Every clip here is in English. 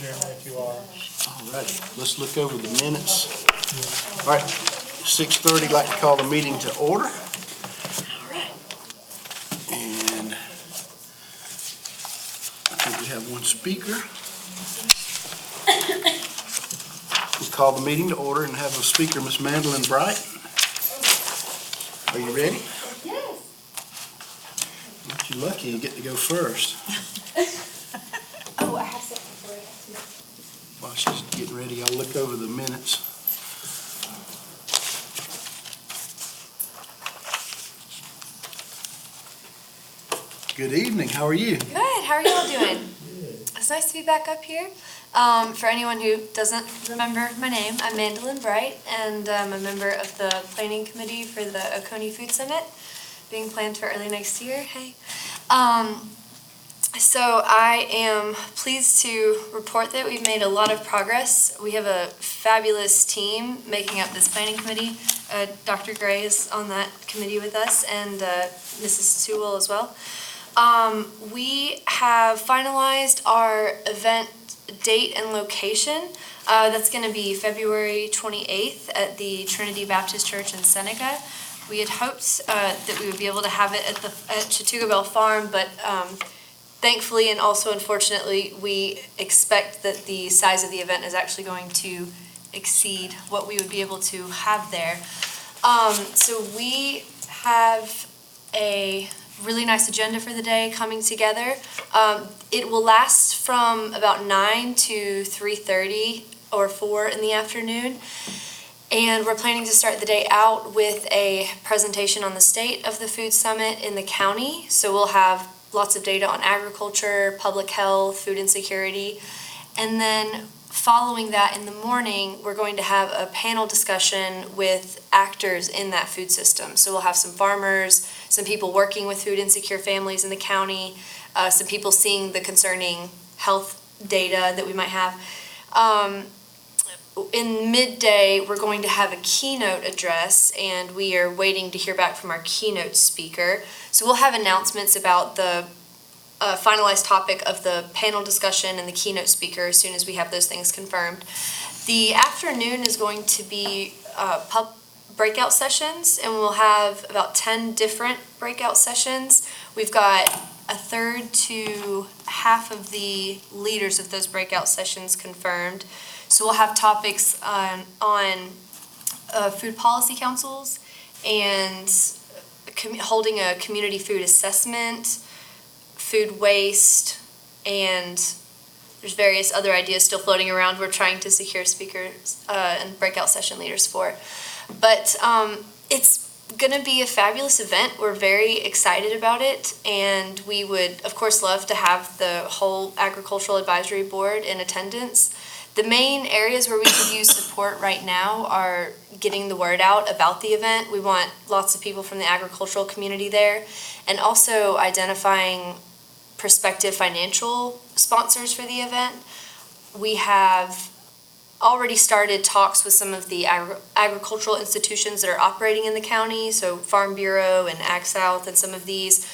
Chairman, if you are. All right, let's look over the minutes. All right, 6:30, like to call the meeting to order. And I think we have one speaker. We'll call the meeting to order and have a speaker, Ms. Mandolin Bright. Are you ready? Yes. Aren't you lucky you get to go first? Oh, I have something for you. While she's getting ready, I'll look over the minutes. Good evening, how are you? Good. How are you all doing? It's nice to be back up here. For anyone who doesn't remember my name, I'm Mandolin Bright, and I'm a member of the planning committee for the Oconee Food Summit, being planned for early next year. Hey. So I am pleased to report that we've made a lot of progress. We have a fabulous team making up this planning committee. Dr. Gray is on that committee with us, and Mrs. Sewell as well. We have finalized our event date and location. That's going to be February 28th at the Trinity Baptist Church in Seneca. We had hoped that we would be able to have it at Chattooga Bell Farm, but thankfully and also unfortunately, we expect that the size of the event is actually going to exceed what we would be able to have there. So we have a really nice agenda for the day coming together. It will last from about 9 to 3:30 or 4 in the afternoon. And we're planning to start the day out with a presentation on the state of the Food Summit in the county. So we'll have lots of data on agriculture, public health, food insecurity. And then following that in the morning, we're going to have a panel discussion with actors in that food system. So we'll have some farmers, some people working with food insecure families in the county, some people seeing the concerning health data that we might have. In midday, we're going to have a keynote address, and we are waiting to hear back from our keynote speaker. So we'll have announcements about the finalized topic of the panel discussion and the keynote speaker as soon as we have those things confirmed. The afternoon is going to be breakout sessions, and we'll have about 10 different breakout sessions. We've got a third to half of the leaders of those breakout sessions confirmed. So we'll have topics on food policy councils and holding a community food assessment, food waste, and there's various other ideas still floating around we're trying to secure speakers and breakout session leaders for. But it's going to be a fabulous event. We're very excited about it, and we would, of course, love to have the whole Agricultural Advisory Board in attendance. The main areas where we could use support right now are getting the word out about the event. We want lots of people from the agricultural community there, and also identifying prospective financial sponsors for the event. We have already started talks with some of the agricultural institutions that are operating in the county, so Farm Bureau and Ag South and some of these.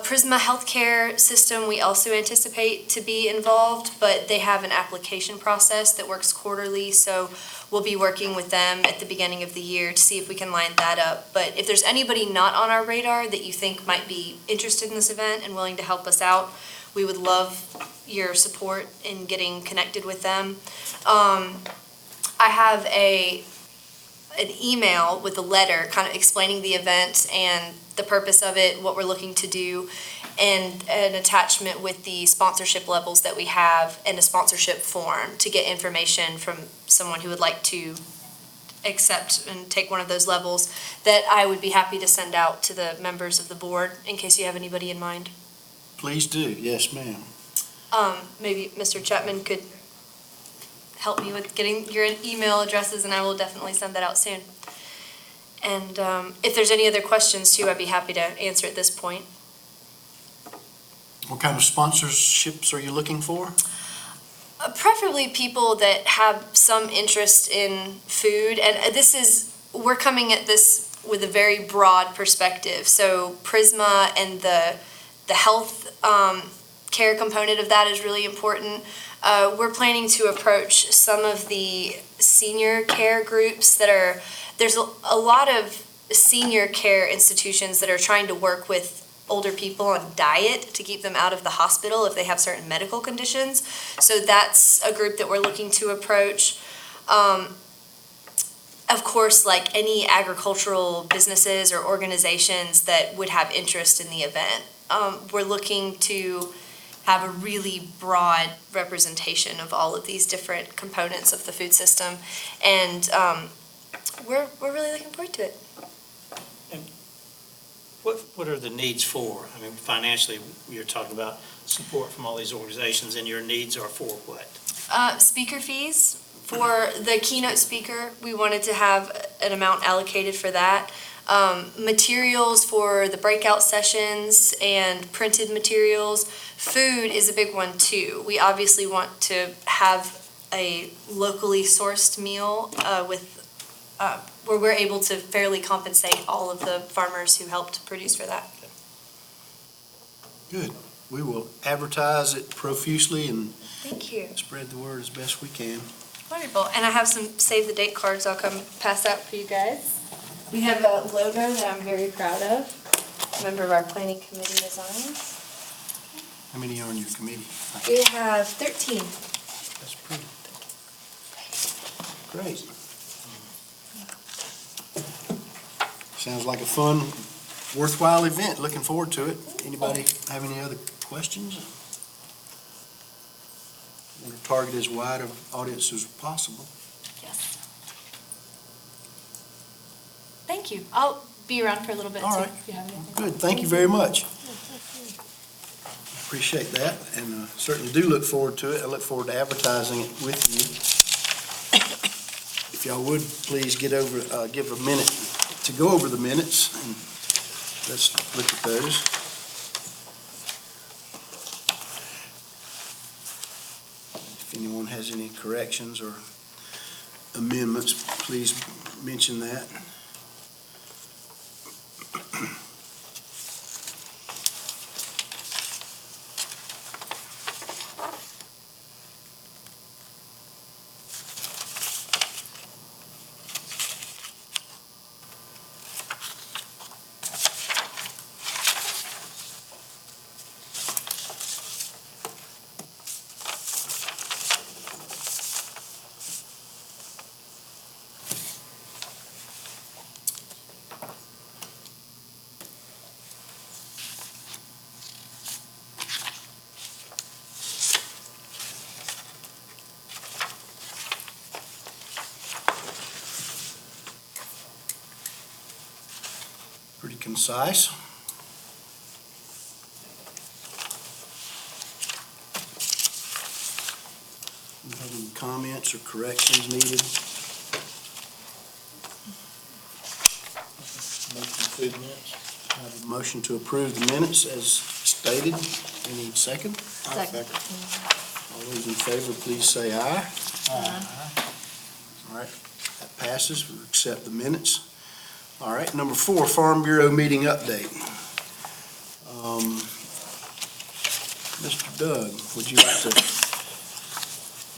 Prisma Healthcare System, we also anticipate to be involved, but they have an application process that works quarterly, so we'll be working with them at the beginning of the year to see if we can line that up. But if there's anybody not on our radar that you think might be interested in this event and willing to help us out, we would love your support in getting connected with them. I have an email with a letter kind of explaining the event and the purpose of it, what we're looking to do, and an attachment with the sponsorship levels that we have and a sponsorship form to get information from someone who would like to accept and take one of those levels that I would be happy to send out to the members of the board in case you have anybody in mind. Please do, yes, ma'am. Maybe Mr. Chapman could help me with getting your email addresses, and I will definitely send that out soon. And if there's any other questions too, I'd be happy to answer at this point. What kind of sponsorships are you looking for? Preferably people that have some interest in food, and we're coming at this with a very broad perspective. So Prisma and the health care component of that is really important. We're planning to approach some of the senior care groups there's a lot of senior care institutions that are trying to work with older people on diet to keep them out of the hospital if they have certain medical conditions. So that's a group that we're looking to approach. Of course, like any agricultural businesses or organizations that would have interest in the event. We're looking to have a really broad representation of all of these different components of the food system. And we're really looking forward to it. What are the needs for? I mean, financially, you're talking about support from all these organizations, and your needs are for what? Speaker fees. For the keynote speaker, we wanted to have an amount allocated for that. Materials for the breakout sessions and printed materials. Food is a big one too. We obviously want to have a locally sourced meal where we're able to fairly compensate all of the farmers who helped produce for that. Good. We will advertise it profusely and Thank you. spread the word as best we can. Wonderful. And I have some save the date cards I'll come pass out for you guys. We have a logo that I'm very proud of. A member of our planning committee designed. How many are on your committee? We have 13. That's pretty. Great. Sounds like a fun, worthwhile event. Looking forward to it. Anybody have any other questions? Want to target as wide an audience as possible. Yes. Thank you. I'll be around for a little bit All too, right. if you have anything. Good, thank you very much. Appreciate that, and certainly do look forward to it. I look forward to advertising it with you. If y'all would, please give a minute to go over the minutes, and let's look at those. If anyone has any corrections or amendments, please mention that. Pretty concise. Do you have any comments or corrections needed? I have a motion to approve the minutes as stated. Any second? Second. All those in favor, please say aye. All right, that passes. We accept the minutes. All right, number 4, Farm Bureau meeting update. Mr. Doug, would you like to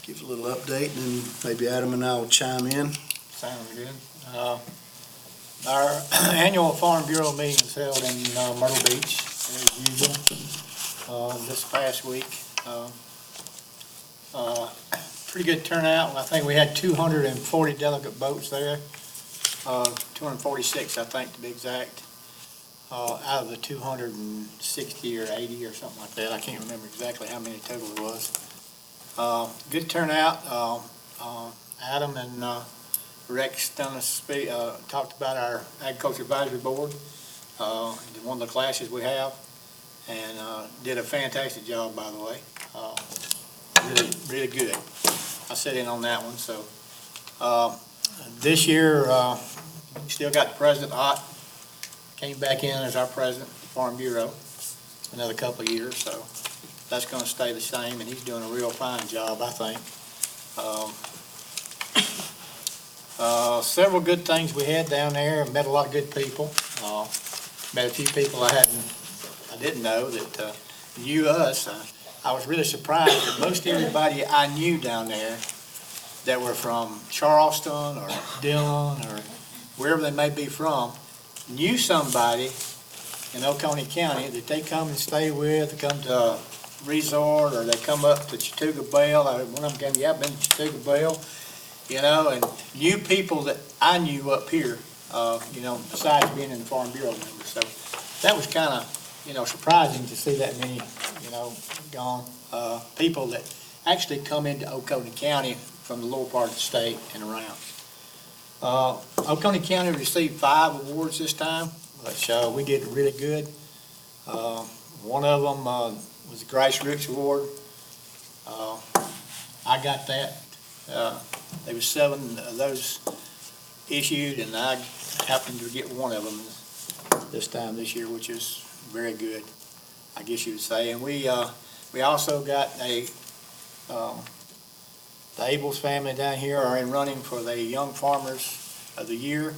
give a little update, and then maybe Adam and I will chime in? Sounds good. Our annual Farm Bureau meeting was held in Myrtle Beach, as usual, this past week. Pretty good turnout. I think we had 240 delegate votes there, 246, I think, to be exact, out of the 260 or 80 or something like that. I can't remember exactly how many total it was. Good turnout. Adam and Rex done talked about our Agriculture Advisory Board, one of the classes we have, and did a fantastic job, by the way. Really, really good. I sat in on that one, so. This year, still got President Ott, came back in as our president of the Farm Bureau, another couple of years, so that's gonna stay the same, and he's doing a real fine job, I think. Several good things we had down there, met a lot of good people. Met a few people I didn't know that knew us. I was really surprised that most everybody I knew down there that were from Charleston or Dillon or wherever they may be from, knew somebody in Oconee County that they come and stay with, they come to a resort, or they come up to Chattooga Belle. One of them came, yeah, I've been to Chattooga Belle, and knew people that I knew up here, besides being in the Farm Bureau member. So that was kind of, surprising to see that many, gone, people that actually come into Oconee County from the lower part of the state and around. Oconee County received 5 awards this time, which we did really good. One of them was the Grassroots Award. I got that. There was 7 of those issued, and I happened to get one of them this year, which is very good, I guess you would say. And we also got the Abels family down here are in running for the Young Farmers of the Year,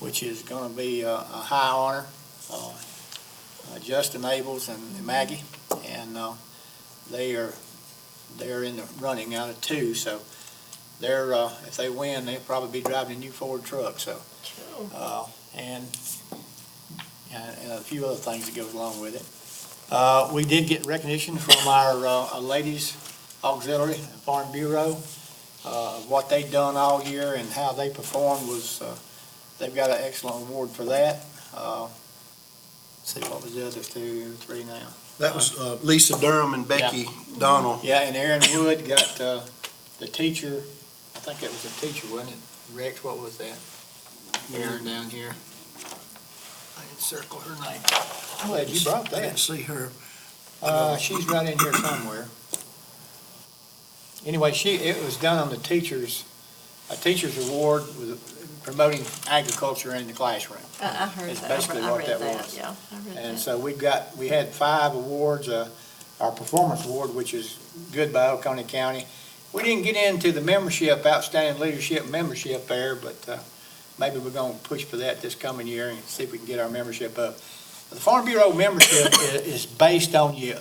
which is going to be a high honor. Justin Abels and Maggie, and they're in the running out of 2, so they're if they win, they'll probably be driving a new Ford truck. So, and a few other things that goes along with it. We did get recognition from our ladies auxiliary Farm Bureau. What they've done all year and how they performed was they've got an excellent award for that. Let's see, what was the other 2, 3 now? That was Lisa Durham and Becky Donald. Yeah, and Aaron Wood got the teacher, I think it was a teacher, wasn't it? Rex, what was that? Aaron down here. I didn't circle her name. I'm glad you brought I didn't that. see her. She's right in here somewhere. Anyway, it was done on a teacher's award with promoting agriculture in the classroom. I heard It's that. basically I what read that that, was. yeah. I read And that. so we had 5 awards, our performance award, which is good by Oconee County. We didn't get into the membership, outstanding leadership membership there, but maybe we're going to push for that this coming year and see if we can get our membership up. The Farm Bureau membership is based on your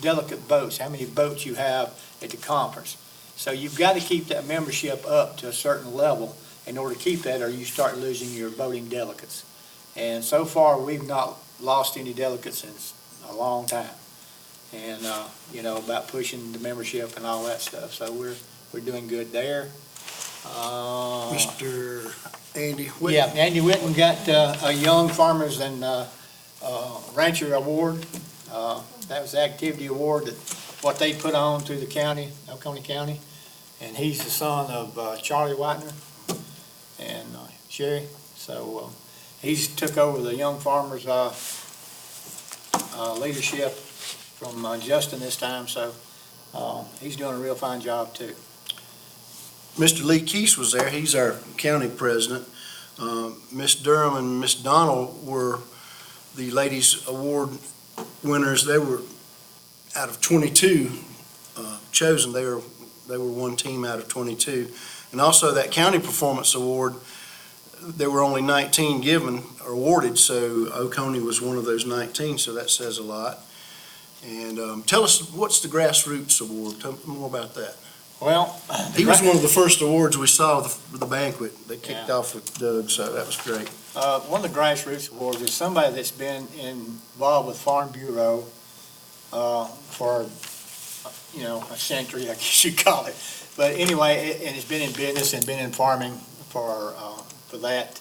delegate votes, how many votes you have at the conference. So you've got to keep that membership up to a certain level in order to keep that, or you start losing your voting delegates. And so far, we've not lost any delegates in a long time. And, about pushing the membership and all that stuff. So we're doing good there. Mr. Andy Whitten. Yeah, Andy Whitten got a Young Farmers and Rancher Award. That was the activity award that what they put on through the county, Oconee County. And he's the son of Charlie Whitener and Sherry. So he's took over the Young Farmers leadership from Justin this time. So he's doing a real fine job too. Mr. Lee Keese was there. He's our county president. Miss Durham and Miss Donald were the ladies' award winners. They were out of 22 chosen. They were one team out of 22. And also that county performance award, there were only 19 given or awarded, so Oconee was one of those 19, so that says a lot. And tell us, what's the Grassroots Award? Tell me more about that. Well, He was one of the first awards we saw with the banquet. They kicked Yeah. off with Doug, so that was great. one of the Grassroots Awards is somebody that's been involved with Farm Bureau for, a century, I guess you'd call it. But anyway, and it's been in business and been in farming for that.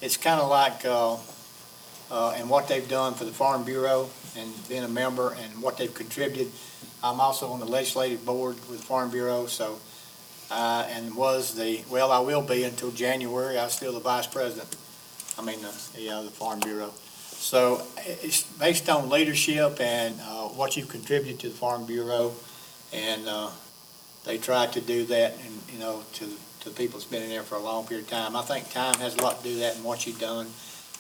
It's kind of like, and what they've done for the Farm Bureau and being a member and what they've contributed. I'm also on the legislative board with Farm Bureau, so, and I will be until January. I'm still the vice president. The Farm Bureau. So it's based on leadership and what you've contributed to the Farm Bureau. And they try to do that and, to the people that's been in there for a long period of time. I think time has a lot to do with that and what you've done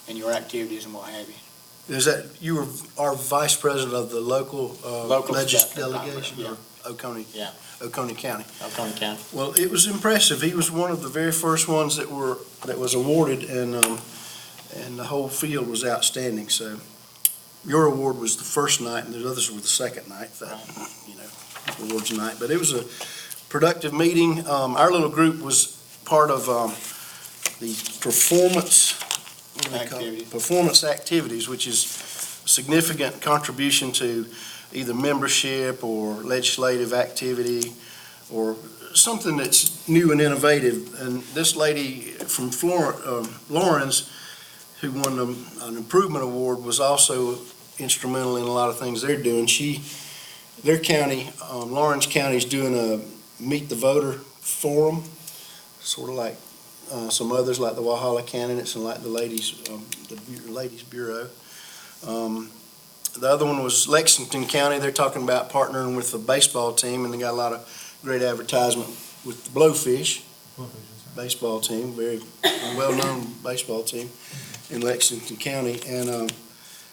and your activities and what have you. Is that, you were our vice president of the local Legislative delegation? yeah. Or Oconee? Yeah. Oconee County. Oconee County. Well, it was impressive. He was one of the very first ones that was awarded, and the whole field was outstanding. So Your award was the first night, and the others were the second night, that, awards night. But it was a productive meeting. Our little group was part of the performance, what do they call it? Activities. Performance activities, which is a significant contribution to either membership or legislative activity or something that's new and innovative. And this lady from Lawrence, who won an improvement award, was also instrumental in a lot of things they're doing. Their county, Lawrence County, is doing a Meet the Voter Forum, sort of like some others, like the Walhalla candidates and like the Ladies Bureau. The other one was Lexington County. They're talking about partnering with the baseball team, and they got a lot of great advertisement with the Blowfish baseball team, very well-known baseball team in Lexington County.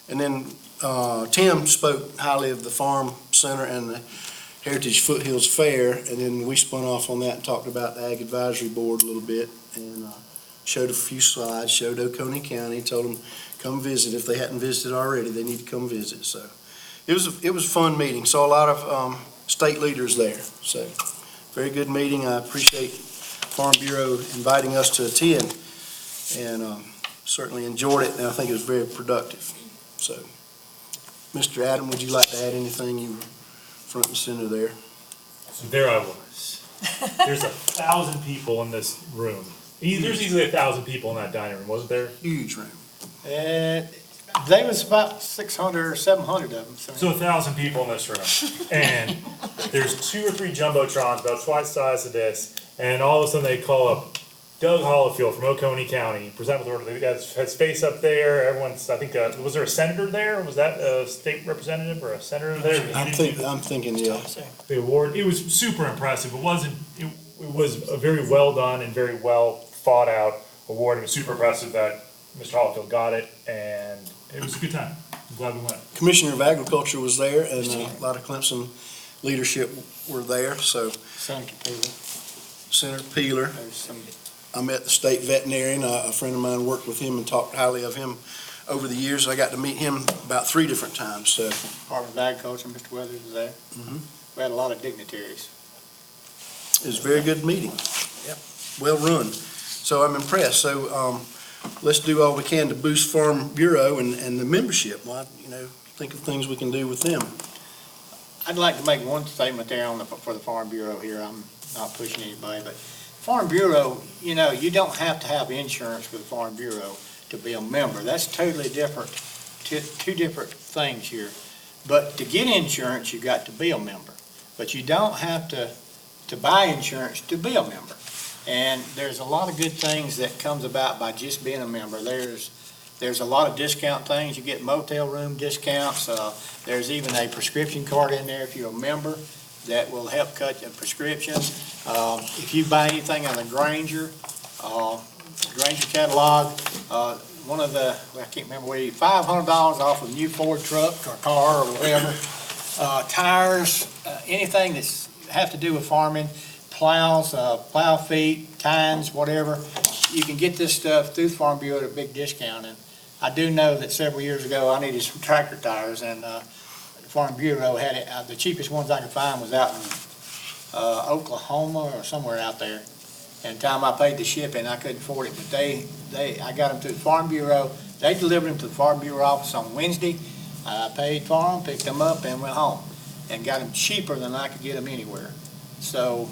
And then Tim spoke highly of the Farm Center and the Heritage Foothills Fair, and then we spun off on that and talked about the Ag Advisory Board a little bit, and showed a few slides, showed Oconee County, told them come visit. If they hadn't visited already, they need to come visit. So it was a fun meeting. Saw a lot of state leaders there. So very good meeting. I appreciate Farm Bureau inviting us to attend, and certainly enjoyed it, and I think it was very productive. So, Mr. Adam, would you like to add anything? You were front and center there. So there I was. There's 1,000 people in this room. There's easily 1,000 people in that dining room, wasn't there? Huge room. And they was about 600 or 700 of them. So 1,000 people in this room. And there's 2 or 3 jumbotrons about twice the size of this. And all of a sudden they call up Doug Hollifield from Oconee County, present with order. They got his face up there. Everyone's, I think, was there a senator there? Was that a state representative or a senator there? I'm thinking, yeah. The award, it was super impressive. It was a very well done and very well thought out award. It was super impressive that Mr. Hollifield got it, and it was a good time. I'm glad we went. Commissioner of Agriculture was there, and a lot of Clemson leadership were there, so Senator Peeler. Senator Peeler. There's some I met the state veterinarian. A friend of mine worked with him and talked highly of him over the years. I got to meet him about 3 different times, so. Department of Agriculture, Mr. Weathers was there. Mhm. We had a lot of dignitaries. It was a very good meeting. Yep. Well run. So I'm impressed. So, let's do all we can to boost Farm Bureau and the membership. Why, think of things we can do with them. I'd like to make one statement there for the Farm Bureau here. I'm not pushing anybody, but Farm Bureau, you don't have to have insurance with the Farm Bureau to be a member. That's totally different, two different things here. But to get insurance, you got to be a member. But you don't have to buy insurance to be a member. And there's a lot of good things that comes about by just being a member. There's a lot of discount things. You get motel room discounts. There's even a prescription card in there if you're a member that will help cut your prescriptions. If you buy anything on the Granger catalog, I can't remember what $500 off a new Ford truck or car or whatever. Tires, anything that's have to do with farming, plows, plow feet, tines, whatever. You can get this stuff through the Farm Bureau at a big discount. And I do know that several years ago, I needed some tractor tires, and the Farm Bureau had it. The cheapest ones I could find was out in Oklahoma or somewhere out there. And the time I paid the shipping, I couldn't afford it. But I got them through the Farm Bureau. They delivered them to the Farm Bureau office on Wednesday. I paid for them, picked them up, and went home, and got them cheaper than I could get them anywhere. So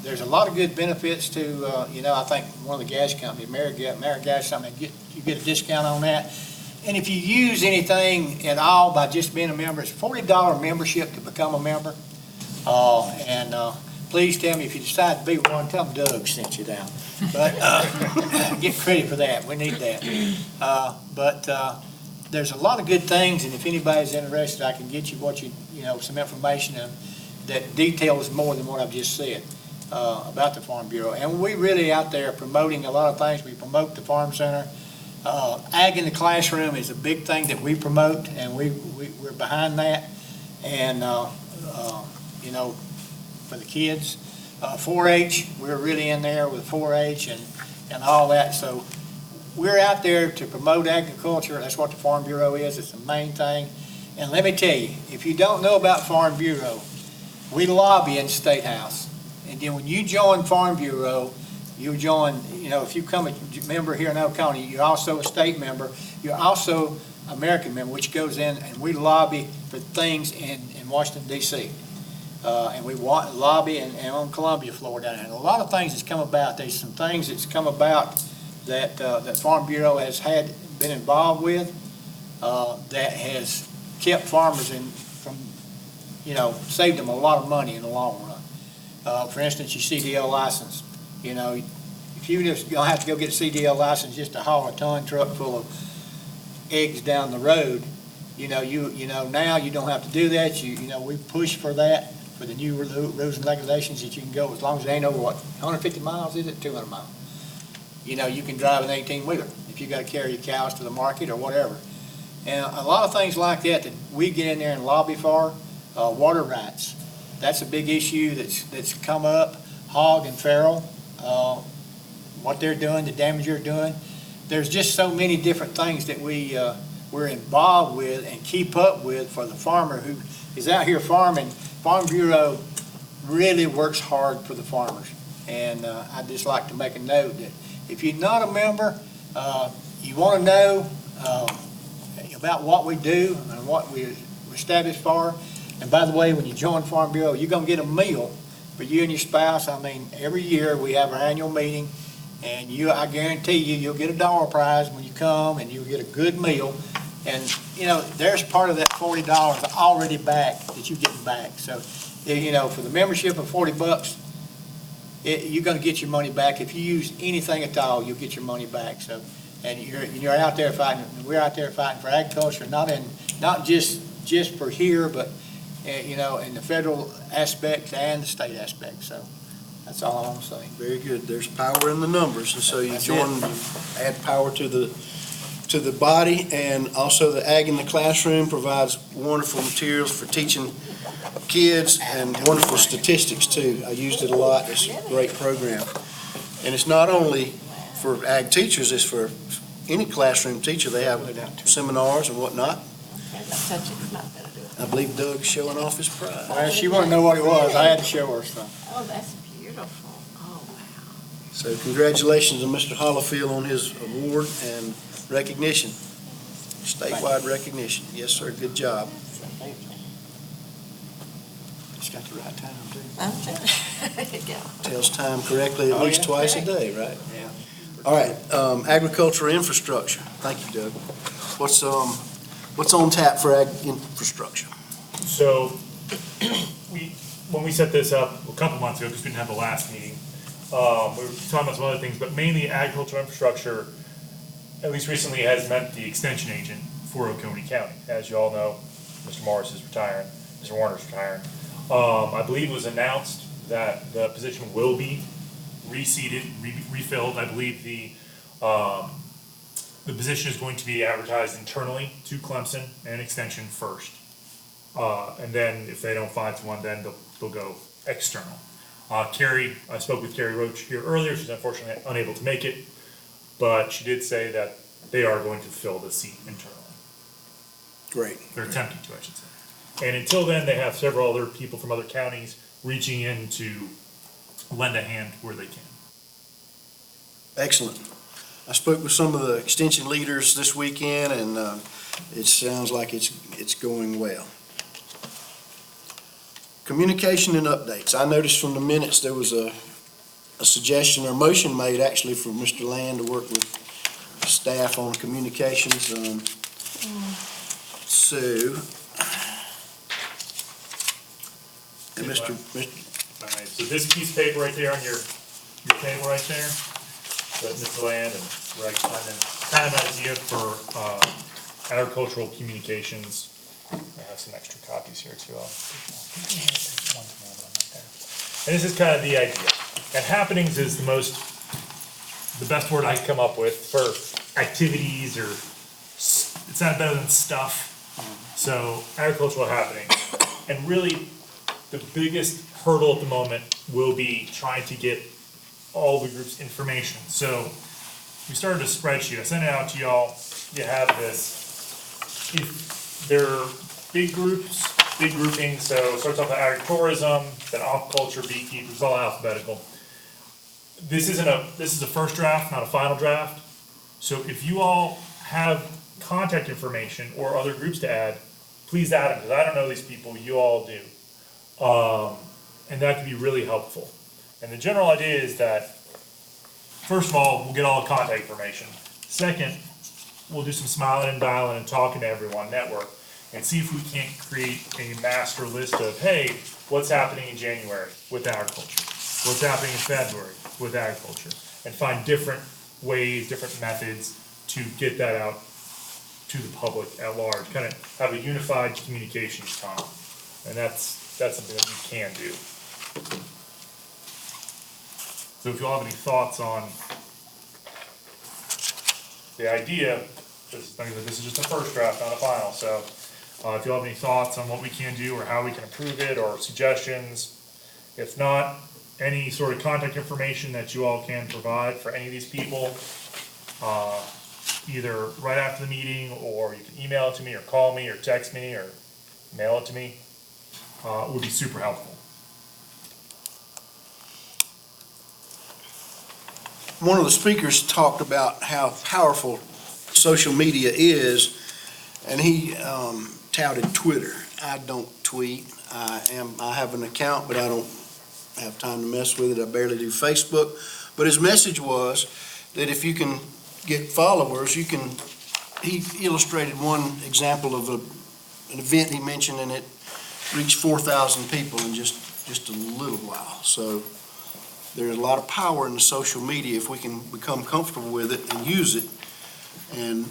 there's a lot of good benefits to, I think one of the gas companies, AmeriGas, something, you get a discount on that. And if you use anything at all by just being a member, it's $40 membership to become a member. Please tell me if you decide to be one, tell them Doug sent you down. But get credit for that. We need that. But there's a lot of good things, and if anybody's interested, I can get you some information that details more than what I've just said about the Farm Bureau. And we really out there promoting a lot of things. We promote the Farm Center. Ag in the classroom is a big thing that we promote, and we're behind that. And, for the kids, 4-H, we're really in there with 4-H and all that. So we're out there to promote agriculture. That's what the Farm Bureau is. It's the main thing. And let me tell you, if you don't know about Farm Bureau, we lobby in the State House. And then when you join Farm Bureau, you join, if you become a member here in Oconee, you're also a state member. You're also American member, which goes in, and we lobby for things in Washington, D.C. And we lobby and on Columbia, Florida. And a lot of things that's come about. There's some things that's come about that Farm Bureau has been involved with that has kept farmers from, saved them a lot of money in the long run. For instance, your CDL license. If you just gonna have to go get a CDL license just to haul a ton truck full of eggs down the road, now you don't have to do that. We push for that, for the new rules and regulations that you can go as long as it ain't over 150 miles, is it? 200 miles. You can drive an 18-wheeler if you got to carry your cows to the market or whatever. And a lot of things like that we get in there and lobby for. Water rights. That's a big issue that's come up. Hog and feral, what they're doing, the damage they're doing. There's just so many different things that we're involved with and keep up with for the farmer who is out here farming. Farm Bureau really works hard for the farmers. And I'd just like to make a note that if you're not a member, you want to know about what we do and what we establish for. And by the way, when you join Farm Bureau, you're going to get a meal for you and your spouse. Every year we have our annual meeting, and I guarantee you'll get a dollar prize when you come, and you'll get a good meal. And, there's part of that $40 already back that you're getting back. So, for the membership of $40, you're going to get your money back. If you use anything at all, you'll get your money back. So, and you're out there fighting. We're out there fighting for agriculture, not just for here, but in the federal aspect and the state aspect. So that's all I want to say. Very good. There's power in the numbers, and so you That's join, you add power to the body, and also the Ag in the Classroom provides wonderful materials for teaching kids and wonderful statistics too. I used it a lot. It's a great program. And it's not only for ag teachers, it's for any classroom teacher. They have seminars and whatnot. I believe Doug's showing off his prize. Well, she wanted to know what it was. I had to show her some. Oh, that's beautiful. Oh, wow. So congratulations to Mr. Hollifield on his award and recognition, statewide recognition. Yes, sir, good job. It's got the right time, too. There you go. Tells time correctly at Oh, least yeah. twice a day, right? Yeah. All right, agricultural infrastructure. Thank you, Doug. What's on tap for ag infrastructure? So, when we set this up a couple months ago, because we didn't have the last meeting, we were talking about some other things, but mainly agricultural infrastructure, at least recently, has meant the extension agent for Oconee County. As you all know, Mr. Morris is retiring, Mr. Warner's retiring. I believe it was announced that the position will be reseated, refilled. I believe the position is going to be advertised internally to Clemson and Extension first. And then if they don't find someone, then they'll go external. I spoke with Carrie Roach here earlier. She's unfortunately unable to make it, but she did say that they are going to fill the seat internally. Great. They're attempting to, I should say. And until then, they have several other people from other counties reaching in to lend a hand where they can. Excellent. I spoke with some of the extension leaders this weekend, and it sounds like it's going well. Communication and updates. I noticed from the minutes there was a suggestion or motion made actually for Mr. Land to work with staff on communications. And Mr. Alright, so this piece of paper right there on your table right there, that Mr. Land and Rex kind of an idea for agricultural communications. I have some extra copies here too. And this is kind of the idea. And happenings is the best word I can come up with for activities, or it's not better than stuff. So agricultural happening. And really, the biggest hurdle at the moment will be trying to get all the group's information. So we started a spreadsheet. I sent it out to y'all. You have this. If there are big groups, big groupings, so it starts off with agritourism, then aquaculture, beekeepers, all alphabetical. This is a first draft, not a final draft. So if you all have contact information or other groups to add, please add them, because I don't know these people, you all do. And that could be really helpful. And the general idea is that, first of all, we'll get all the contact information. Second, we'll do some smiling and dialing and talking to everyone, network, and see if we can't create a master list of, hey, what's happening in January with agriculture? What's happening in February with agriculture? And find different ways, different methods to get that out to the public at large. Kind of have a unified communications column. And that's something that we can do. So if you all have any thoughts on the idea, this is just a first draft, not a final, so if you all have any thoughts on what we can do or how we can improve it or suggestions, if not, any sort of contact information that you all can provide for any of these people, either right after the meeting, or you can email it to me, or call me, or text me, or mail it to me, would be super helpful. One of the speakers talked about how powerful social media is, and he touted Twitter. I don't tweet. I have an account, but I don't have time to mess with it. I barely do Facebook. But his message was that if you can get followers, he illustrated one example of an event he mentioned, and it reached 4,000 people in just a little while. So there's a lot of power in the social media if we can become comfortable with it and use it, and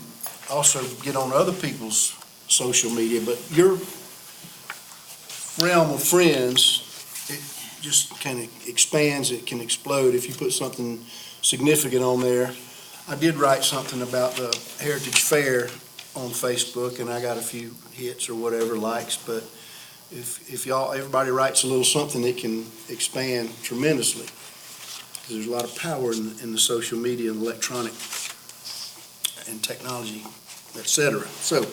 also get on other people's social media. But your realm of friends, it just kind of expands, it can explode if you put something significant on there. I did write something about the Heritage Fair on Facebook, and I got a few hits or whatever, likes, but if everybody writes a little something, it can expand tremendously. There's a lot of power in the social media and electronic and technology, et cetera. So,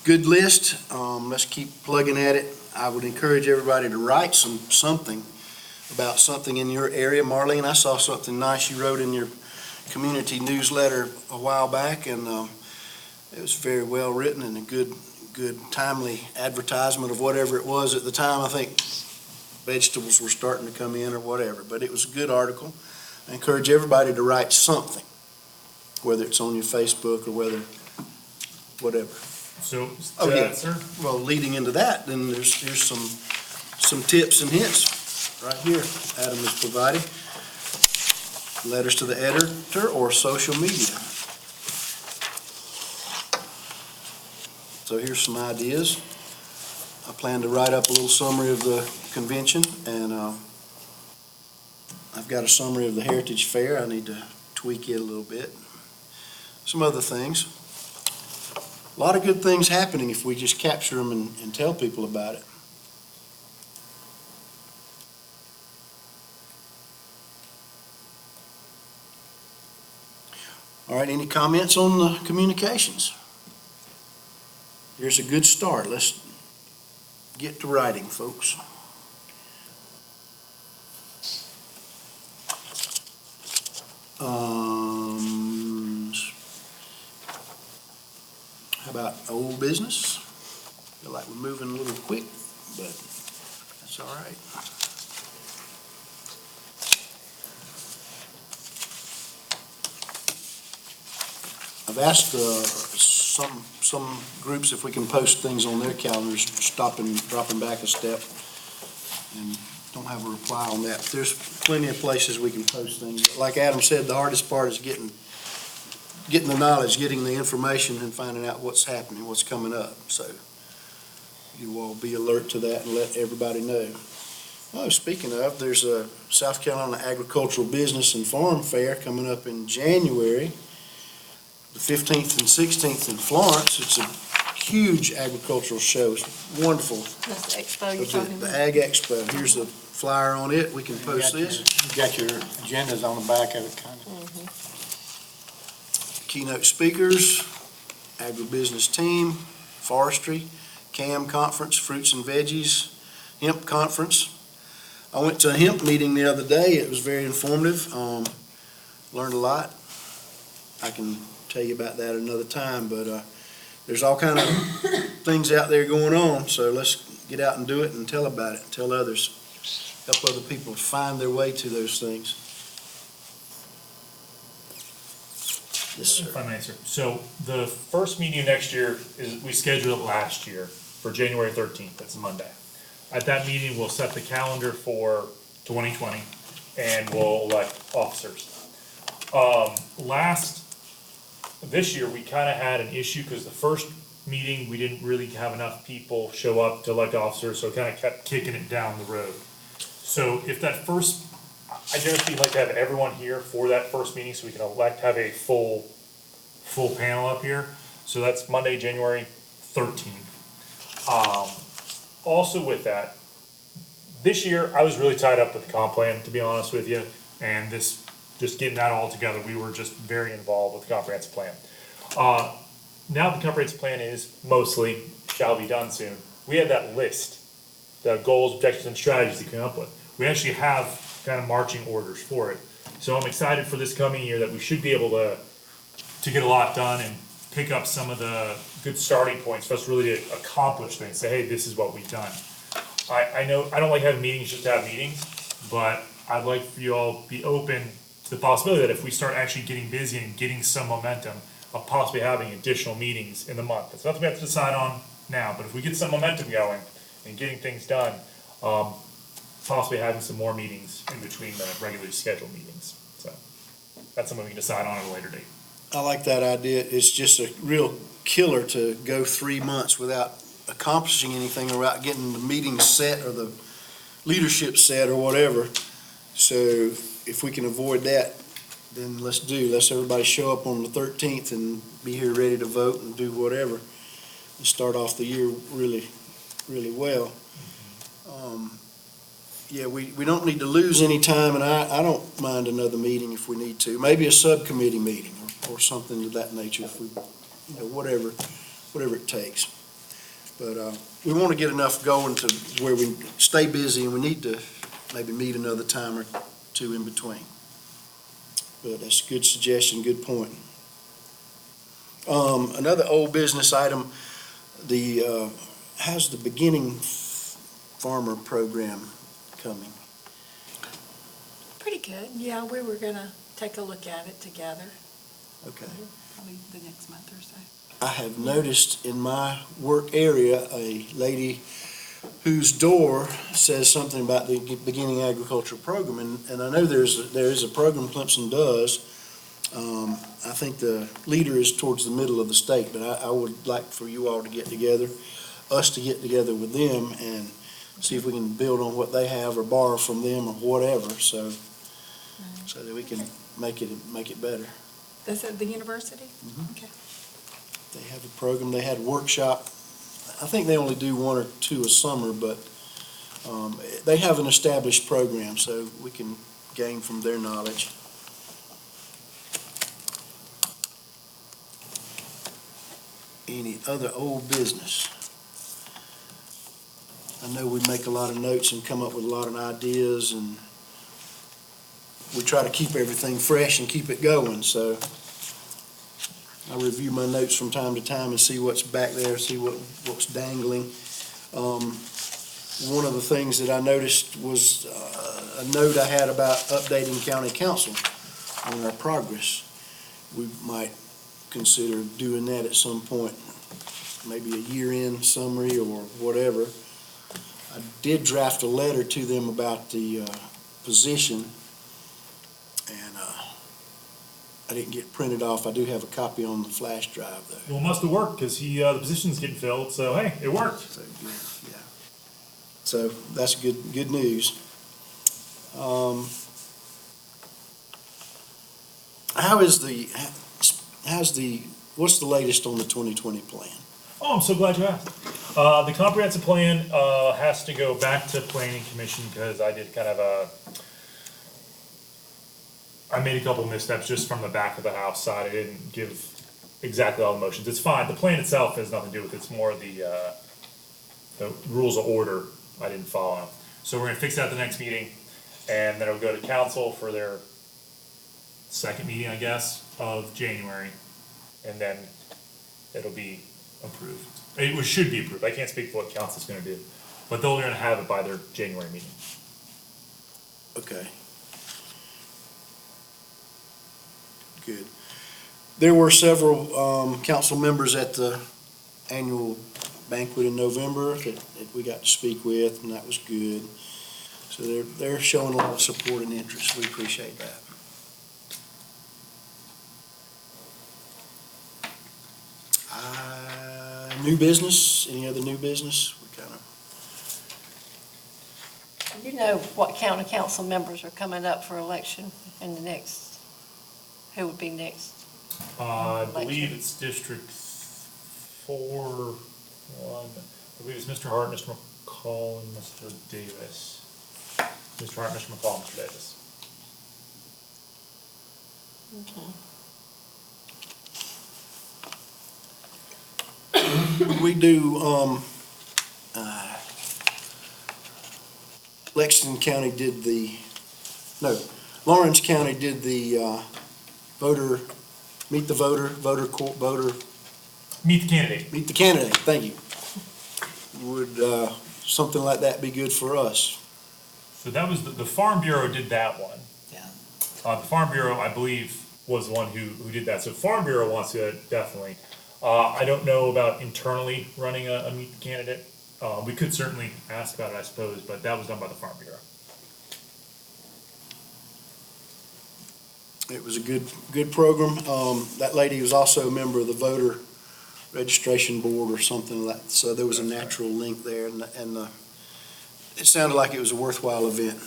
good list. Let's keep plugging at it. I would encourage everybody to write something about something in your area. Marlene, I saw something nice you wrote in your community newsletter a while back, and it was very well written and a good timely advertisement of whatever it was at the time. I think vegetables were starting to come in or whatever, but it was a good article. I encourage everybody to write something, whether it's on your Facebook or whatever. So, Oh, yeah. that, sir? Well, leading into that, then here's some tips and hints right here Adam has provided. Letters to the editor or social media. So here's some ideas. I plan to write up a little summary of the convention, and I've got a summary of the Heritage Fair. I need to tweak it a little bit. Some other things. A lot of good things happening if we just capture them and tell people about it. All right, any comments on the communications? Here's a good start. Let's get to writing, folks. How about old business? Feel like we're moving a little quick, but that's all right. I've asked some groups if we can post things on their calendars, dropping back a step, and don't have a reply on that. But there's plenty of places we can post things. Like Adam said, the hardest part is getting the knowledge, getting the information, and finding out what's happening, what's coming up. So you all be alert to that and let everybody know. Oh, speaking of, there's a South Carolina Agricultural Business and Farm Fair coming up in January, the 15th and 16th in Florence. It's a huge agricultural show. It's wonderful. That's the expo you're talking The about? Ag Expo. Here's a flyer on it. We can post this. You got your agendas on the back of it, kind of. keynote speakers, agribusiness team, forestry, CAM conference, fruits and veggies, hemp conference. I went to a hemp meeting the other day. It was very informative. Learned a lot. I can tell you about that another time, but there's all kind of things out there going on, so let's get out and do it and tell about it, tell others, help other people find their way to those things. Yes, sir. If I may, sir. So the first meeting next year is, we scheduled it last year for January 13th. That's Monday. At that meeting, we'll set the calendar for 2020 and we'll elect officers. This year, we kind of had an issue because the first meeting, we didn't really have enough people show up to elect officers, so it kind of kept kicking it down the road. So if that first, I generally like to have everyone here for that first meeting so we can have a full panel up here. So that's Monday, January 13th. Also with that, this year, I was really tied up with the comp plan, to be honest with you, and just getting that all together, we were just very involved with the comprehensive plan. Now the comprehensive plan is mostly, shall be done soon. We have that list, the goals, objectives, and strategies to come up with. We actually have kind of marching orders for it. So I'm excited for this coming year that we should be able to get a lot done and pick up some of the good starting points for us really to accomplish things, say, hey, this is what we've done. I know, I don't like having meetings just to have meetings, but I'd like for you all to be open to the possibility that if we start actually getting busy and getting some momentum, of possibly having additional meetings in the month. It's nothing we have to decide on now, but if we get some momentum going and getting things done, possibly having some more meetings in between the regularly scheduled meetings. So that's something we can decide on at a later date. I like that idea. It's just a real killer to go 3 months without accomplishing anything or without getting the meeting set or the leadership set or whatever. So if we can avoid that, then let's everybody show up on the 13th and be here ready to vote and do whatever. And start off the year really, really well. Yeah, we don't need to lose any time, and I don't mind another meeting if we need to. Maybe a subcommittee meeting or something of that nature, if we, whatever it takes. But we want to get enough going to where we stay busy, and we need to maybe meet another time or two in between. But that's a good suggestion, good point. Another old business item, how's the beginning farmer program coming? Pretty good. Yeah, we were gonna take a look at it together, Okay. probably the next month or so. I have noticed in my work area, a lady whose door says something about the beginning agricultural program, and I know there is a program Clemson does. I think the leader is towards the middle of the state, but I would like for you all to get together, us to get together with them and see if we can build on what they have or borrow from them or whatever, so that we can make it better. Is it the university? Okay. They have a program, they had a workshop. I think they only do 1 or 2 a summer, but they have an established program, so we can gain from their knowledge. Any other old business? I know we make a lot of notes and come up with a lot of ideas, and we try to keep everything fresh and keep it going, so I review my notes from time to time and see what's back there, see what's dangling. One of the things that I noticed was a note I had about updating county council on our progress. We might consider doing that at some point, maybe a year-end summary or whatever. I did draft a letter to them about the position, and I didn't get printed off. I do have a copy on the flash drive, though. Well, it must have worked because the position's getting filled, so hey, it worked. So, yeah. So that's good news. What's the latest on the 2020 plan? Oh, I'm so glad you asked. The comprehensive plan has to go back to planning commission because I did kind of I made a couple missteps just from the back of the house side. I didn't give exactly all the motions. It's fine. The plan itself has nothing to do with it. It's more the rules of order I didn't follow. So we're gonna fix that at the next meeting, and then it'll go to council for their second meeting, I guess, of January, and then it'll be approved. It should be approved. I can't speak for what council's gonna do, but they're gonna have it by their January meeting. Okay. Good. There were several council members at the annual banquet in November that we got to speak with, and that was good. So they're showing a lot of support and interest. We appreciate that. New business? Any other new business? We kind of. You know what county council members are coming up for election in the next, who would be next? I believe it's District 4, I believe it's Mr. Hart, Mr. McCall, and Mr. Davis. Mr. Hart, Mr. McCall, and Mr. Davis. We do, Lexington County did Lawrence County did the meet the voter, Meet the candidate. meet the candidate, thank you. Would something like that be good for us? So that was, the Farm Bureau did that one. Yeah. The Farm Bureau, I believe, was the one who did that. So Farm Bureau wants to, definitely. I don't know about internally running a meet the candidate. We could certainly ask about it, I suppose, but that was done by the Farm Bureau. It was a good program. That lady was also a member of the voter registration board or something like that. So there was a natural link there, and it sounded like it was a worthwhile event.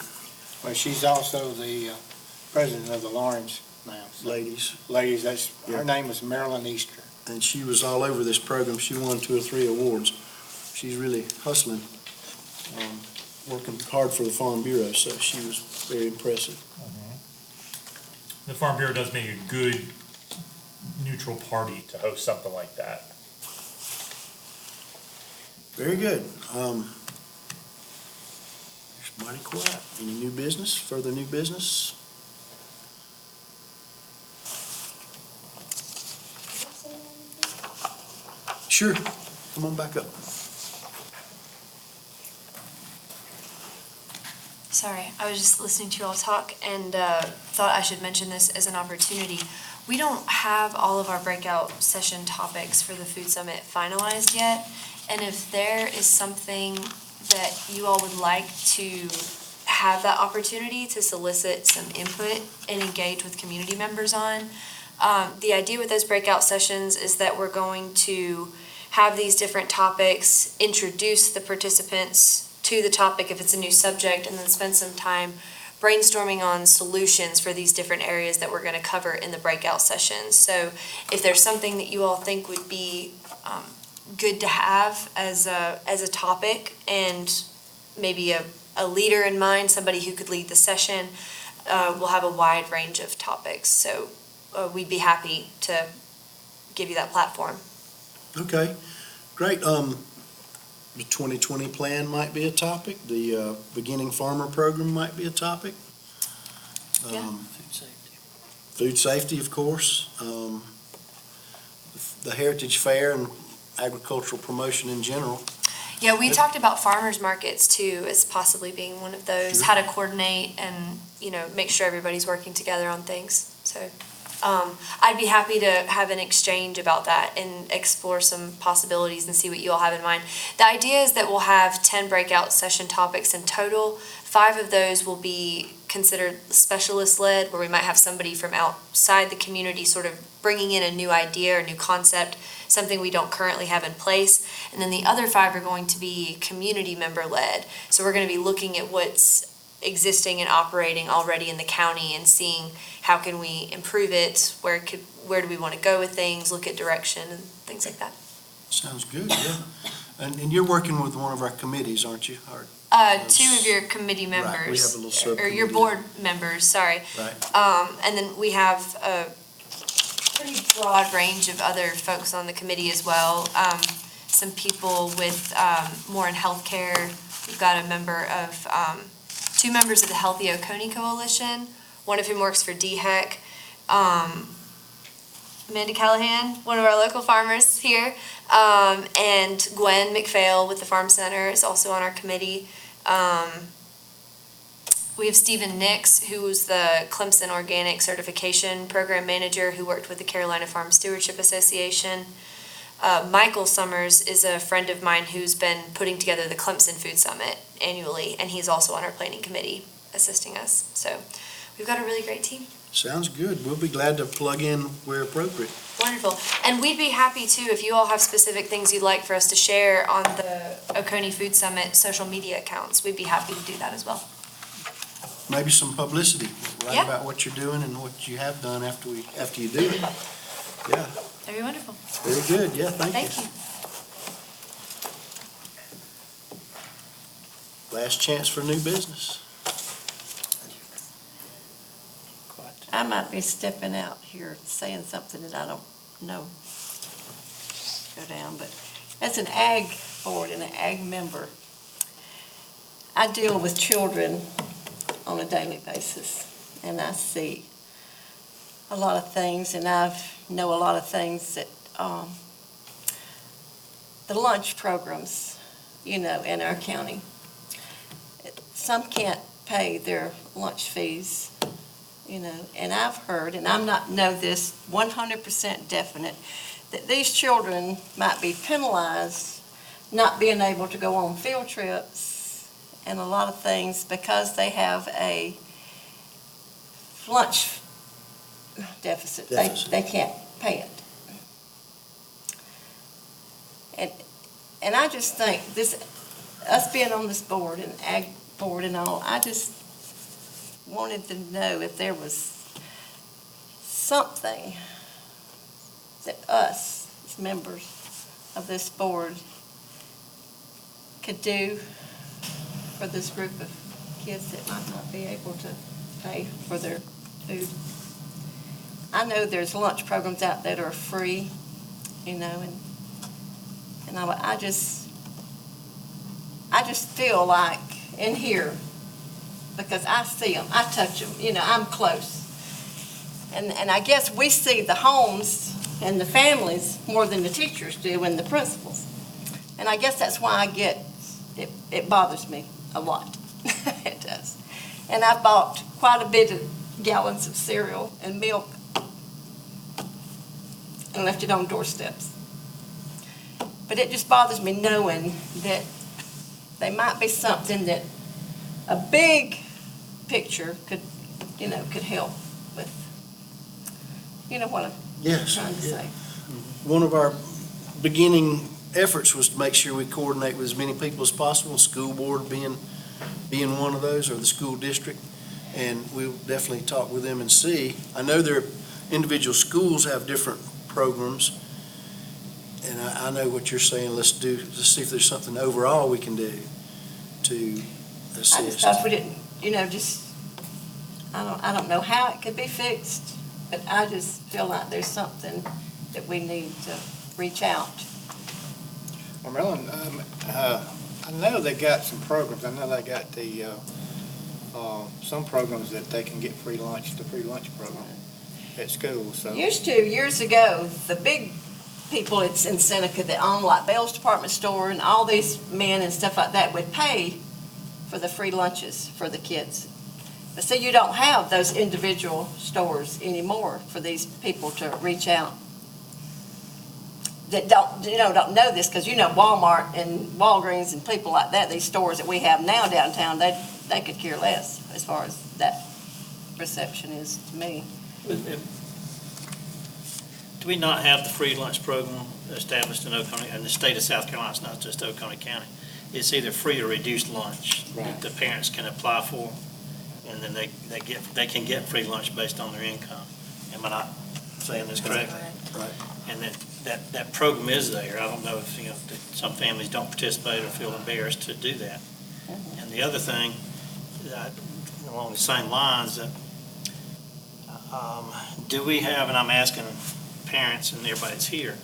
Well, she's also the president of the Lawrence now. So, Ladies, ladies, Yeah. her name was Marilyn Easter. and she was all over this program. She won 2 or 3 awards. She's really hustling, working hard for the Farm Bureau, so she was very impressive. The Farm Bureau does make a good neutral party to host something like that. Very good. It's mighty quiet. Any new business, further new business? Sure, come on back up. Sorry, I was just listening to you all talk and thought I should mention this as an opportunity. We don't have all of our breakout session topics for the Food Summit finalized yet. And if there is something that you all would like to have that opportunity to solicit some input and engage with community members on, the idea with those breakout sessions is that we're going to have these different topics, introduce the participants to the topic if it's a new subject, and then spend some time brainstorming on solutions for these different areas that we're going to cover in the breakout sessions. So if there's something that you all think would be good to have as a topic, and maybe a leader in mind, somebody who could lead the session, we'll have a wide range of topics. So we'd be happy to give you that platform. Okay, great. The 2020 plan might be a topic. The Beginning Farmer Program might be a topic. Yeah. Food safety, of course. The Heritage Fair and agricultural promotion in general. Yeah, we talked about farmers markets too as possibly being one of those, Sure. how to coordinate and, make sure everybody's working together on things. So I'd be happy to have an exchange about that and explore some possibilities and see what you all have in mind. The idea is that we'll have 10 breakout session topics in total. 5 of those will be considered specialist-led, where we might have somebody from outside the community sort of bringing in a new idea or new concept, something we don't currently have in place. And then the other 5 are going to be community member-led. So we're going to be looking at what's existing and operating already in the county and seeing how can we improve it, where do we want to go with things, look at direction and things like that. Sounds good, yeah. And you're working with one of our committees, aren't you? Or- Two of your committee members. Right, we have a little Or your subcommittee. board members, sorry. Right. And then we have a pretty broad range of other folks on the committee as well. Some people with, more in healthcare. We've got a member of, two members of the Healthy Oconee Coalition, one of whom works for DHEC. Amanda Callahan, one of our local farmers here, and Gwen McPhail with the Farm Center is also on our committee. We have Stephen Nix, who was the Clemson Organic Certification Program Manager who worked with the Carolina Farm Stewardship Association. Michael Summers is a friend of mine who's been putting together the Clemson Food Summit annually, and he's also on our planning committee assisting us. So we've got a really great team. Sounds good. We'll be glad to plug in where appropriate. Wonderful. And we'd be happy too, if you all have specific things you'd like for us to share on the Oconee Food Summit social media accounts, we'd be happy to do that as well. Maybe some publicity, write Yeah. about what you're doing and what you have done after you do it. Yeah, Very wonderful. very good. Yeah, thank you. Thank you. Last chance for new business. I might be stepping out here saying something that I don't know. Go down, but as an ag board and an ag member, I deal with children on a daily basis, and I see a lot of things, and I know a lot of things that, the lunch programs, in our county. Some can't pay their lunch fees, and I've heard, and I'm not know this 100% definite, that these children might be penalized not being able to go on field trips and a lot of things because they have a lunch deficit. Deficit. They can't pay it. And I just think us being on this board and ag board and all, I just wanted to know if there was something that us, as members of this board, could do for this group of kids that might not be able to pay for their food. I know there's lunch programs out that are free, and I just feel like in here, because I see them, I touch them, I'm close. And I guess we see the homes and the families more than the teachers do and the principals. And I guess that's why it bothers me a lot. It does. And I've bought quite a bit of gallons of cereal and milk and left it on doorsteps. But it just bothers me knowing that they might be something that a big picture could help with. You know what I'm Yes. trying to Yeah. say? One of our beginning efforts was to make sure we coordinate with as many people as possible, school board being one of those, or the school district. And we'll definitely talk with them and see. I know their individual schools have different programs. And I know what you're saying. Let's see if there's something overall we can do to I just assist. thought we didn't, I don't know how it could be fixed, but I just feel like there's something that we need to reach out. Well, Marilyn, I know they got some programs. I know they got some programs that they can get free lunch, the free lunch program at school, so. Years ago, the big people in Seneca that own like Bell's Department Store and all these men and stuff like that would pay for the free lunches for the kids. But see, you don't have those individual stores anymore for these people to reach out that don't know this, because Walmart and Walgreens and people like that, these stores that we have now downtown, they could care less as far as that perception is to me. Do we not have the free lunch program established in Oconee, and the state of South Carolina, it's not just Oconee County? It's either free or reduced lunch that the parents can apply for, and then they can get free lunch based on their income. Am I not saying this correctly. Right. And that program is there. I don't know if, that some families don't participate or feel embarrassed to do that. And the other thing, along the same lines, that, do we have, and I'm asking parents and everybody that's here,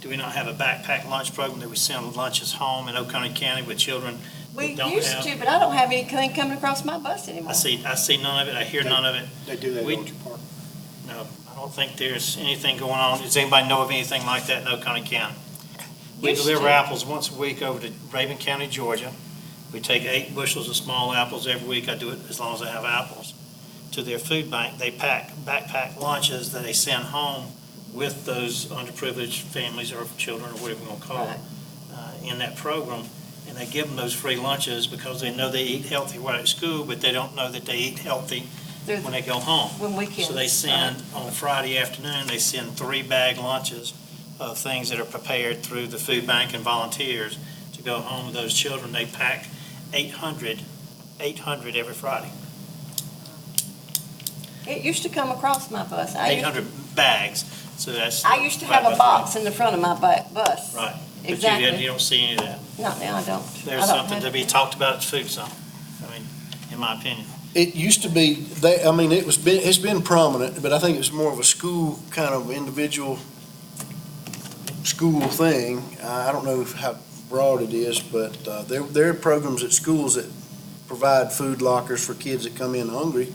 do we not have a backpack lunch program that we send lunches home in Oconee County with children We that don't used have? to, but I don't have anything coming across my bus anymore. I see none of it. I hear none of it. They do that We- at Orchard Park. No, I don't think there's anything going on. Does anybody know of anything like that in Oconee County? We Used deliver to. apples once a week over to Raven County, Georgia. We take 8 bushels of small apples every week. I do it as long as I have apples. To their food bank, they backpack lunches that they send home with those underprivileged families or children or whatever you want to call them, in that program. And they give them those free lunches because they know they eat healthy while at school, but they don't know that they eat healthy They're- when they go home. When weekends. So they send, on Friday afternoon, they send 3 bag lunches of things that are prepared through the food bank and volunteers to go home with those children. They pack 800 every Friday. It used to come across my bus. I used to- 800 bags, so that's. I used to have a box in the front of my bus. Right. But Exactly. you don't see any of that. Not now, I don't. There's I don't something have- to be talked about at Food Zone, I mean, in my opinion. It used to be, it's been prominent, but I think it's more of a school, kind of individual school thing. I don't know how broad it is, but there are programs at schools that provide food lockers for kids that come in hungry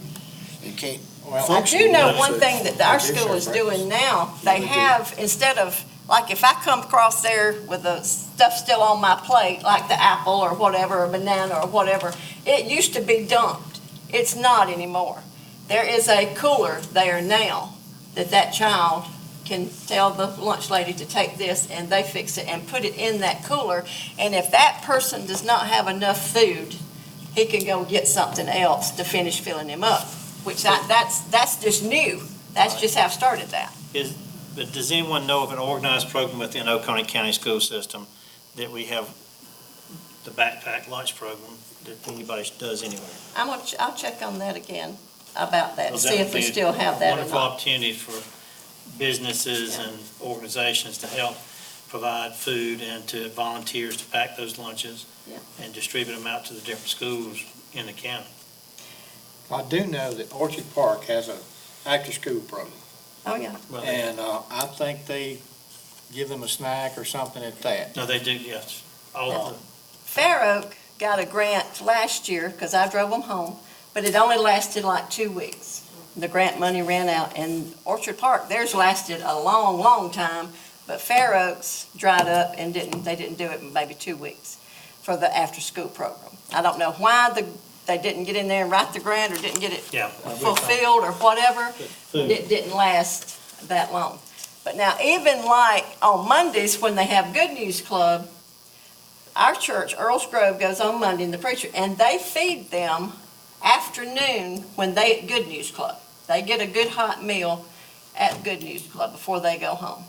and can't Well, I function. do know So- one thing that our They do school serve is breakfast. doing now, Yeah, they they do. have, instead of, like, if I come across there with the stuff still on my plate, like the apple or whatever, or banana or whatever, it used to be dumped. It's not anymore. There is a cooler there now that child can tell the lunch lady to take this, and they fix it and put it in that cooler. And if that person does not have enough food, he can go get something else to finish filling him up, which that's just new. That's just how I started that. But does anyone know of an organized program within Oconee County School System that we have the backpack lunch program that anybody does anywhere? I'll check on that again about that, Well, see that if would we be still have a that or wonderful not. opportunity for businesses and organizations to help provide food and to volunteers to pack those lunches Yeah. and distribute them out to the different schools in the county. I do know that Orchard Park has a after-school program, Oh, yeah. Well, and I think they give them a snack or something at that. No, they do, yes. All of them. Fair Oak got a grant last year, because I drove them home, but it only lasted like 2 weeks. The grant money ran out, and Orchard Park, theirs lasted a long, long time, but Fair Oaks dried up and they didn't do it in maybe 2 weeks for the after-school program. I don't know why they didn't get in there and write the grant, or didn't get it Yeah. fulfilled, or whatever. Food. It didn't last that long. But now, even like on Mondays, when they have Good News Club, our church, Earl's Grove, goes on Monday, and the preacher, and they feed them afternoon when they, at Good News Club. They get a good hot meal at Good News Club before they go home,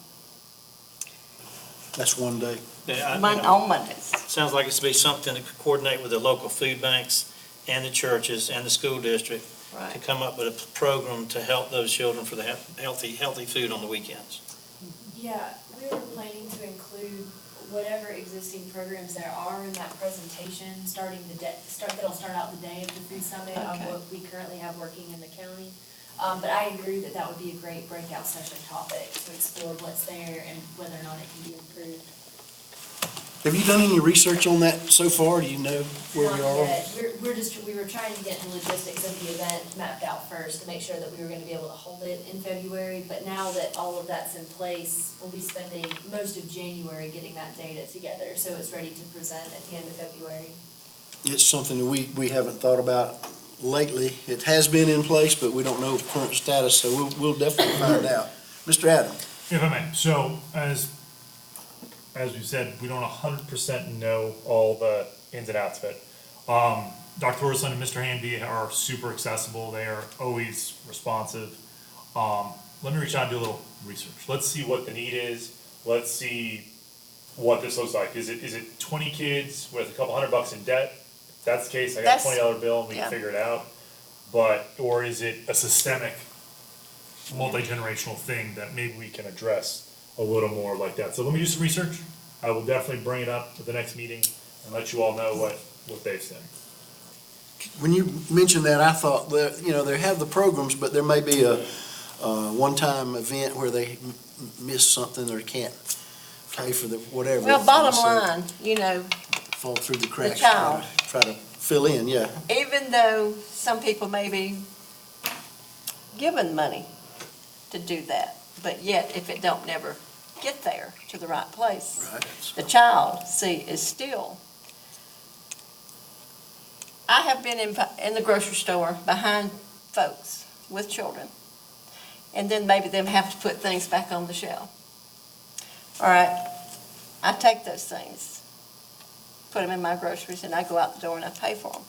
That's one day. Yeah, on Mondays. Sounds like it's to be something to coordinate with the local food banks and the churches and the school district to Right. come up with a program to help those children for the healthy food on the weekends. Yeah, we were planning to include whatever existing programs there are in that presentation, that'll start out the day of the food summit on Okay. what we currently have working in the county. But I agree that would be a great breakout session topic to explore what's there and whether or not it can be improved. Have you done any research on that so far? Do you know where we Not are? yet. We were trying to get the logistics of the event mapped out first to make sure that we were gonna be able to hold it in February. But now that all of that's in place, we'll be spending most of January getting that data together, so it's ready to present at the end of February. It's something that we haven't thought about lately. It has been in place, but we don't know the current status, so we'll definitely find out. Mr. Adam? If I may, so as we said, we don't 100% know all the ins and outs of it. Dr. Thorson and Mr. Hanby are super accessible. They are always responsive. Let me reach out and do a little research. Let's see what the need is. Let's see what this looks like. Is it 20 kids with a couple $100 in debt? If that's the case, I got a That's- $20 bill and we yeah. can figure it out. Or is it a systemic multi-generational thing that maybe we can address a little more like that. So let me do some research. I will definitely bring it up at the next meeting and let you all know what they've said. When you mentioned that, I thought that, they have the programs, but there may be a one-time event where they miss something or can't pay for the whatever. Well, bottom So, line, fall through the cracks. child. Try to fill in, yeah. even though some people may be given money to do that, but yet if it don't never get there to the right place, Right. the child, is still. I have been in the grocery store behind folks with children, and then maybe them have to put things back on the shelf. All right, I take those things, put them in my groceries, and I go out the door and I pay for them.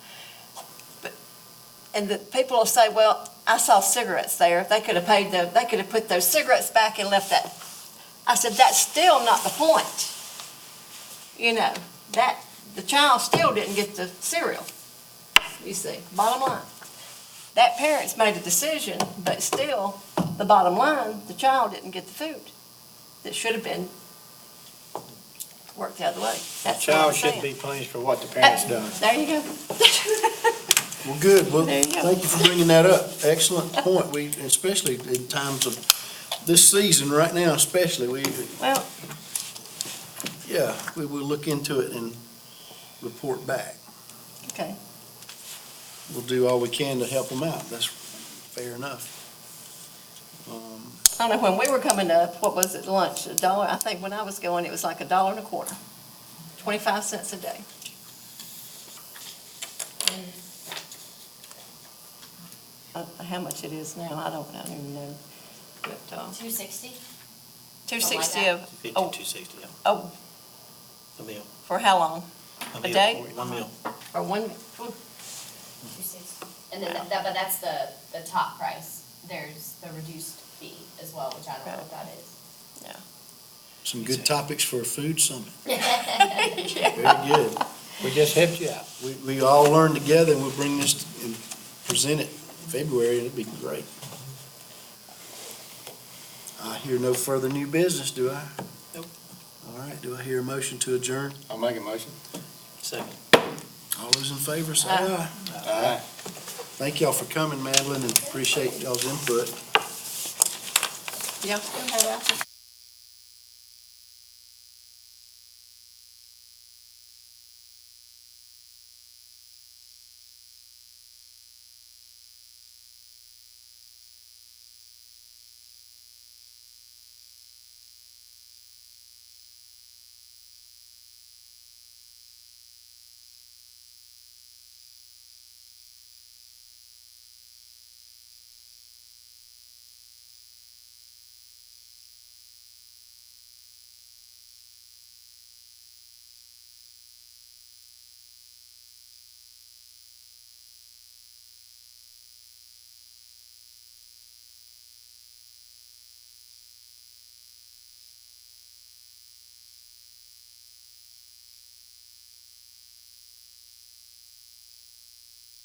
And the people will say, well, I saw cigarettes there. They could have put those cigarettes back and left that. I said, that's still not the point. The child still didn't get the cereal, you see, bottom line. That parent's made a decision, but still, the bottom line, the child didn't get the food that should have been worked the other way. That's what I'm Child should saying. be punished for what the parents done. There you go. Well, good. Well, There you go. thank you for bringing that up. Excellent point. Especially in times of this season right now especially, Well, we will look into it and report back. okay. We'll do all we can to help them out. That's fair enough. I don't know, when we were coming up, what was it, lunch, $1? I think when I was going, it was like $1.25, 25 cents a day. How much it is now, I don't even know. But, 260? 260 of, 50, oh, 260, yeah. oh, A meal. for how long? A A meal, day? One meal. Or one, 260. And then, but that's the top price. There's the reduced fee as well, which I don't know what that is. Some good topics for a food summit. Very good. We just helped you out. We all learn together and we'll bring this and present it in February. It'll be great. I hear no further new business, do I? Nope. All right, do I hear a motion to adjourn? I'll make a motion. Second. All those in favor, say Aye. aye. Aye. Thank y'all for coming, Madeline, and appreciate y'all's input. y'all still have apples?